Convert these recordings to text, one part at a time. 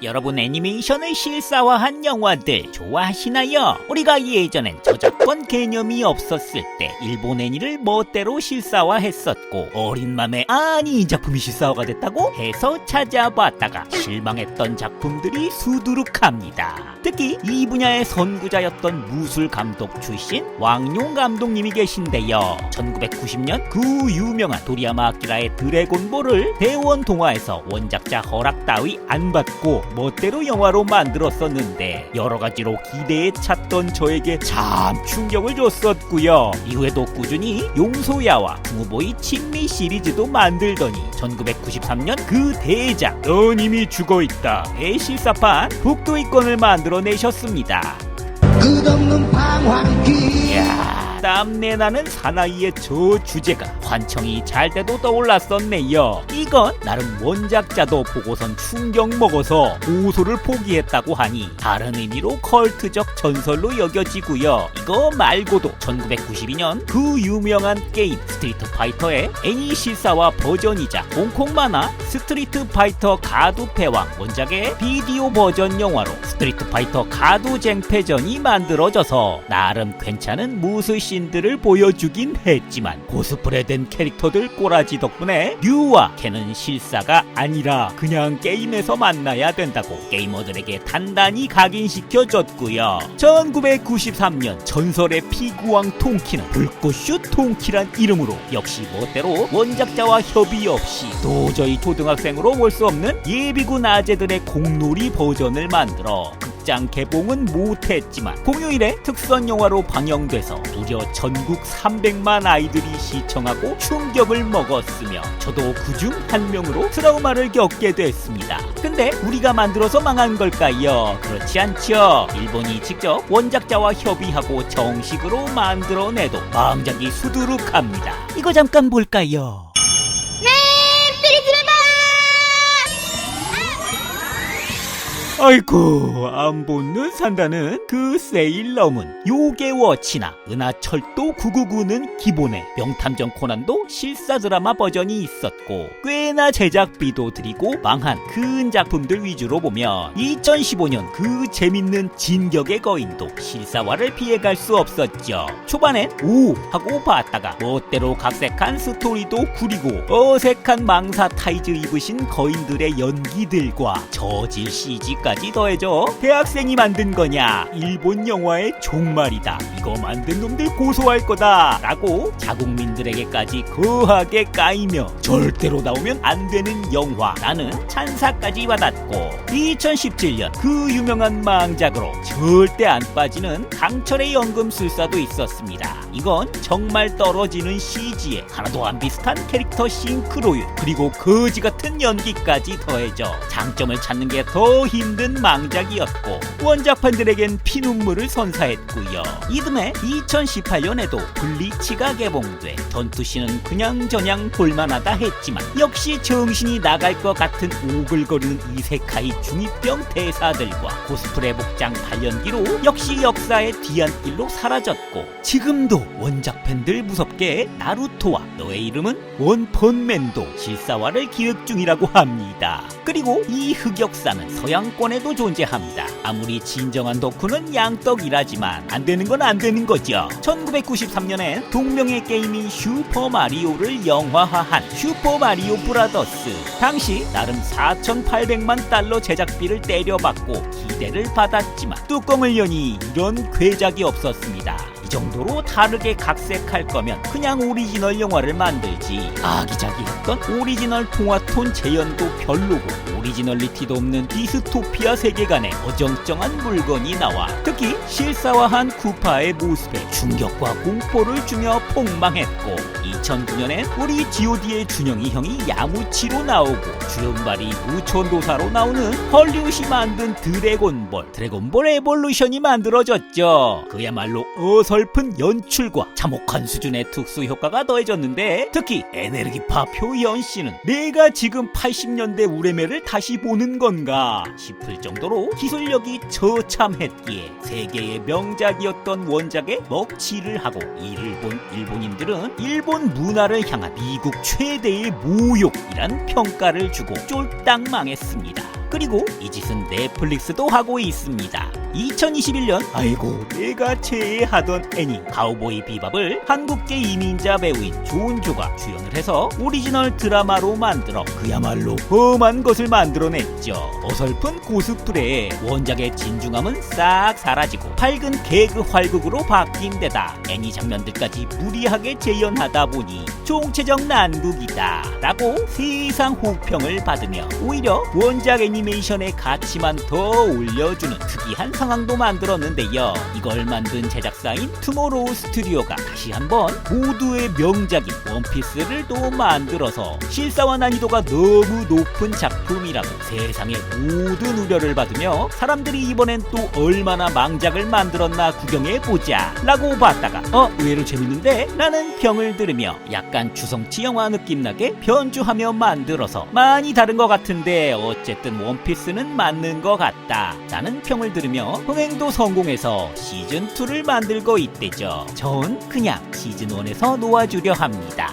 여러분 애니메이션을 실사화한 영화들 좋아하시나요? 우리가 예전엔 저작권 개념이 없었을 때 일본 애니를 멋대로 실사화했었고 어린 맘에 아니 이 작품이 실사화가 됐다고 해서 찾아봤다가 실망했던 작품들이 수두룩합니다. 특히 이 분야의 선구자였던 무술 감독 출신 왕용 감독님이 계신데요. 1990년 그 유명한 도리야마 아키라의 드래곤볼을 대원 동화에서 원작자 허락 따위 안 받고 멋대로 영화로 만들었었는데 여러가지로 기대에 찼던 저에게 참 충격을 줬었고요. 이후에도 꾸준히 용소야와 풍우보이 친미 시리즈도 만들더니 1993년 그 대작 넌 이미 죽어있다의 실사판 북도이권을 만들어내셨습니다. 끝없는 방황기. 이야, 땀내 나는 사나이의 저 주제가 환청이 잘 때도 떠올랐었네요. 이건 나름 원작자도 보고선 충격 먹어서 고소를 포기했다고 하니 다른 의미로 컬트적 전설로 여겨지고요. 이거 말고도 1992년 그 유명한 게임 스트리트 파이터의 애니 실사화 버전이자 홍콩 만화 스트리트 파이터 가두 패왕 원작의 비디오 버전 영화로 스트리트 파이터 가두 쟁패전이 만들어져서 나름 괜찮은 무술 씬들을 보여주긴 했지만 코스프레된 캐릭터들 꼬라지 덕분에 류와 켄은 실사가 아니라 그냥 게임에서 만나야 된다고 게이머들에게 단단히 각인시켜줬고요. 1993년 전설의 피구왕 통키는 불꽃슛 통키란 이름으로 역시 멋대로 원작자와 협의 없이 도저히 초등학생으로 볼 수 없는 예비군 아재들의 공놀이 버전을 만들어 극장 개봉은 못했지만 공휴일에 특선 영화로 방영돼서 무려 전국 300만 아이들이 시청하고 충격을 먹었으며 저도 그중 한 명으로 트라우마를 겪게 됐습니다. 근데 우리가 만들어서 망한 걸까요? 그렇지 않죠. 일본이 직접 원작자와 협의하고 정식으로 만들어내도 망작이 수두룩합니다. 이거 잠깐 볼까요? 아이고 안 보는 산다는 그 세일러문 요괴워치나 은하철도 999는 기본에 명탐정 코난도 실사 드라마 버전이 있었고 꽤나 제작비도 들이고 망한 큰 작품들 위주로 보면 2015년 그 재밌는 진격의 거인도 실사화를 피해갈 수 없었죠. 초반엔 오 하고 봤다가 멋대로 각색한 스토리도 구리고 어색한 망사 타이즈 입으신 거인들의 연기들과 저질 CG까지 더해져 대학생이 만든 거냐 일본 영화의 종말이다 이거 만든 놈들 고소할 거다 라고 자국민들에게까지 거하게 까이며 절대로 나오면 안 되는 영화라는 찬사까지 받았고 2017년 그 유명한 망작으로 절대 안 빠지는 강철의 연금술사도 있었습니다. 이건 정말 떨어지는 CG에 하나도 안 비슷한 캐릭터 싱크로율 그리고 거지같은 연기까지 더해져 장점을 찾는 게 더 힘든 망작이었고 원작판들에겐 피눈물을 선사했고요. 이듬해 2018년에도 블리치가 개봉돼 전투씬은 그냥저냥 볼만하다 했지만 역시 정신이 나갈 것 같은 오글거리는 이세카이 중2병 대사들과 코스프레 복장 발연기로 역시 역사의 뒤안길로 사라졌고 지금도 원작 팬들 무섭게 나루토와 너의 이름은 원펀맨도 실사화를 기획 중이라고 합니다. 그리고 이 흑역사는 서양권에도 존재합니다. 아무리 진정한 덕후는 양떡이라지만 안 되는 건 안 되는 거죠. 1993년엔 동명의 게임인 슈퍼마리오를 영화화한 슈퍼마리오 브라더스 당시 나름 4,800만 달러 제작비를 때려받고 기대를 받았지만 뚜껑을 여니 이런 괴작이 없었습니다. 이 정도로 다르게 각색할 거면 그냥 오리지널 영화를 만들지 아기자기했던 오리지널 통화톤 재현도 별로고 오리지널리티도 없는 디스토피아 세계관에 어정쩡한 물건이 나와 특히 실사화한 쿠파의 모습에 충격과 공포를 주며 폭망했고 2009년엔 우리 god의 준영이 형이 야무치로 나오고 주연발이 무천도사로 나오는 헐리우드이 만든 드래곤볼 에볼루션이 만들어졌죠. 그야말로 어서 어설픈 연출과 참혹한 수준의 특수 효과가 더해졌는데, 특히 에네르기파 표현 씨는 내가 지금 80년대 우레메를 다시 보는 건가 싶을 정도로 기술력이 처참했기에 세계의 명작이었던 원작에 먹칠을 하고, 이를 본 일본인들은 일본 문화를 향한 미국 최대의 모욕이란 평가를 주고 쫄딱 망했습니다. 그리고 이 짓은 넷플릭스도 하고 있습니다. 2021년 아이고 내가 제애하던 애니 카우보이 비밥을 한국계 이민자 배우인 조은조가 주연을 해서 오리지널 드라마로 만들어 그야말로 험한 것을 만들어냈죠. 어설픈 코스프레에 원작의 진중함은 싹 사라지고 밝은 개그 활극으로 바뀐 데다 애니 장면들까지 무리하게 재현하다 보니 총체적 난국이다 라고 세상 호평을 받으며 오히려 원작 애니메이션의 가치만 더 올려주는 특이한 상황도 만들었는데요. 이걸 만든 제작사인 투모로우 스튜디오가 다시 한번 모두의 명작인 원피스를 또 만들어서 실사화 난이도가 너무 높은 작품이라고 세상의 모든 우려를 받으며 사람들이 이번엔 또 얼마나 망작을 만들었나 구경해보자 라고 봤다가 의외로 재밌는데? 라는 평을 들으며 약간 주성치 영화 느낌 나게 변주하며 만들어서 많이 다른 것 같은데 어쨌든 원피스는 맞는 것 같다 라는 평을 들으며 흥행도 성공해서 시즌2를 만들고 있대죠. 전 그냥 시즌1에서 놓아주려 합니다.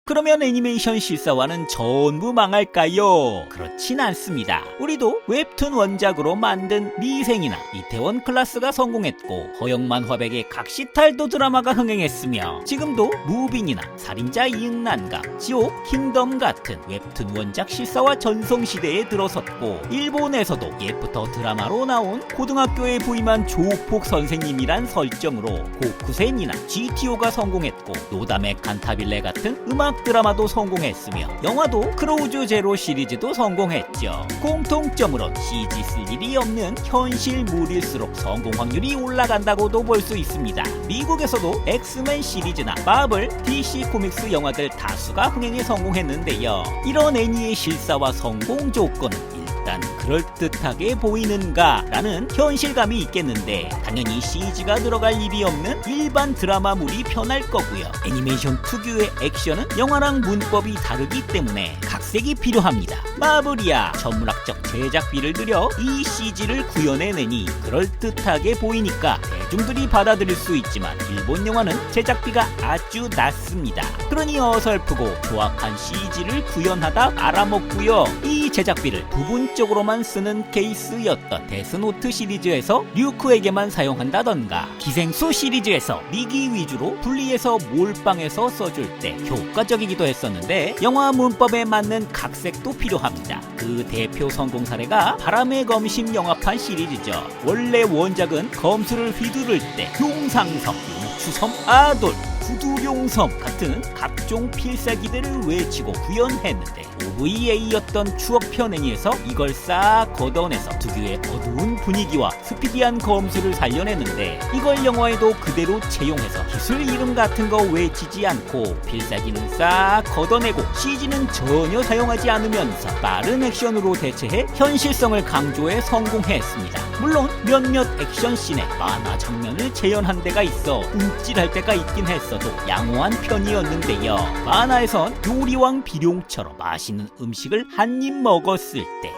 그러면 애니메이션 실사화는 전부 망할까요? 그렇진 않습니다. 우리도 웹툰 원작으로 만든 미생이나 이태원 클라스가 성공했고 허영만 화백의 각시탈도 드라마가 흥행했으며 지금도 무빙이나 살인자 이응난감, 지옥 킹덤 같은 웹툰 원작 실사화 전성시대에 들어섰고 일본에서도 옛부터 드라마로 나온 고등학교에 부임한 조폭 선생님이란 설정으로 고쿠센이나 GTO가 성공했고 노담의 칸타빌레 같은 음악 드라마도 성공했으며 영화도 크로우즈 제로 시리즈도 성공했죠. 공통점으론 CG 쓸 일이 없는 현실물일수록 성공 확률이 올라간다고도 볼 수 있습니다. 미국에서도 엑스맨 시리즈나 마블, DC 코믹스 영화들 다수가 흥행에 성공했는데요. 이런 애니의 실사화 성공 조건은 일단 그럴듯하게 보이는가 라는 현실감이 있겠는데 당연히 CG가 들어갈 일이 없는 일반 드라마물이 편할 거고요. 애니메이션 특유의 액션은 영화랑 문법이 다르기 때문에 각색이 필요합니다. 마블이야 천문학적 제작비를 들여 이 CG를 구현해내니 그럴듯하게 보이니까 대중들이 받아들일 수 있지만 일본 영화는 제작비가 아주 낮습니다. 그러니 어설프고 조악한 CG를 구현하다 말아먹고요. 이 제작비를 부분적으로만 쓰는 케이스였던 데스노트 시리즈에서 류크에게만 사용한다던가 기생수 시리즈에서 미기 위주로 분리해서 몰빵해서 써줄 때 효과적이기도 했었는데 영화 문법에 맞는 각색도 필요합니다. 그 대표 성공 사례가 바람의 검심 영화판 시리즈죠. 원래 원작은 검수를 휘두를 때 용상섬, 용추섬, 아돌, 구두룡섬 같은 각종 필살기들을 외치고 구현했는데 OVA였던 추억편 애니에서 이걸 싹 걷어내서 특유의 어두운 분위기와 스피디한 검수를 살려냈는데 이걸 영화에도 그대로 채용해서 기술 이름 같은 거 외치지 않고 필살기는 싹 걷어내고 CG는 전혀 사용하지 않으면서 빠른 액션으로 대체해 현실성을 강조해 성공했습니다. 물론 몇몇 액션씬에 만화 장면을 재현한 데가 있어 움찔할 때가 있긴 했어도 양호한 편이었는데요. 만화에선 요리왕 비룡처럼 맛있는 음식을 한 입 먹었을 때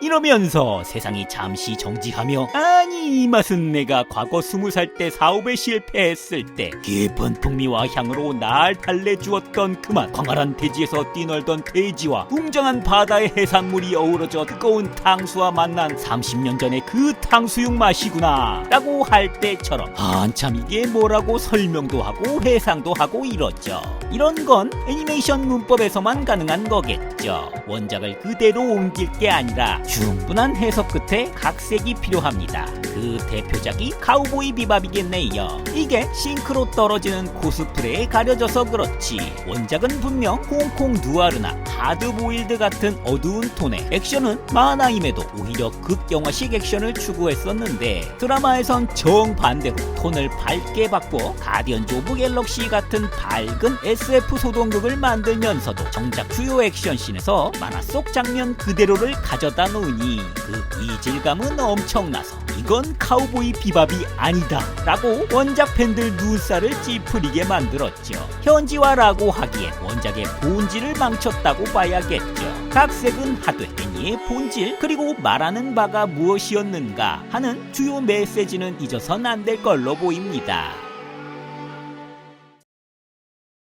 이러면서 세상이 잠시 정지하며 아니 이 맛은 내가 과거 20살 때 사업에 실패했을 때 깊은 풍미와 향으로 날 달래주었던 그 맛, 광활한 대지에서 뛰놀던 돼지와 웅장한 바다의 해산물이 어우러져 뜨거운 탕수와 만난 30년 전의 그 탕수육 맛이구나 라고 할 때처럼 한참 이게 뭐라고 설명도 하고 해상도 하고 이러죠. 이런 건 애니메이션 문법에서만 가능한 거겠죠. 원작을 그대로 옮길 게 아니라 충분한 해석 끝에 각색이 필요합니다. 그 대표작이 카우보이 비밥이겠네요. 이게 싱크로 떨어지는 코스프레에 가려져서 그렇지 원작은 분명 홍콩 누아르나 하드보일드 같은 어두운 톤의 액션은 만화임에도 오히려 극영화식 액션을 추구했었는데 드라마에선 정반대로 톤을 밝게 바꿔 가디언즈 오브 갤럭시 같은 밝은 SF 소동극을 만들면서도 정작 주요 액션씬에서 만화 속 장면 그대로를 가져다 놓은 때문이 그 이질감은 엄청나서 이건 카우보이 비밥이 아니다 라고 원작 팬들 눈살을 찌푸리게 만들었죠. 현지화라고 하기엔 원작의 본질을 망쳤다고 봐야겠죠. 각색은 하되 애니의 본질 그리고 말하는 바가 무엇이었는가 하는 주요 메시지는 잊어선 안 될 걸로 보입니다.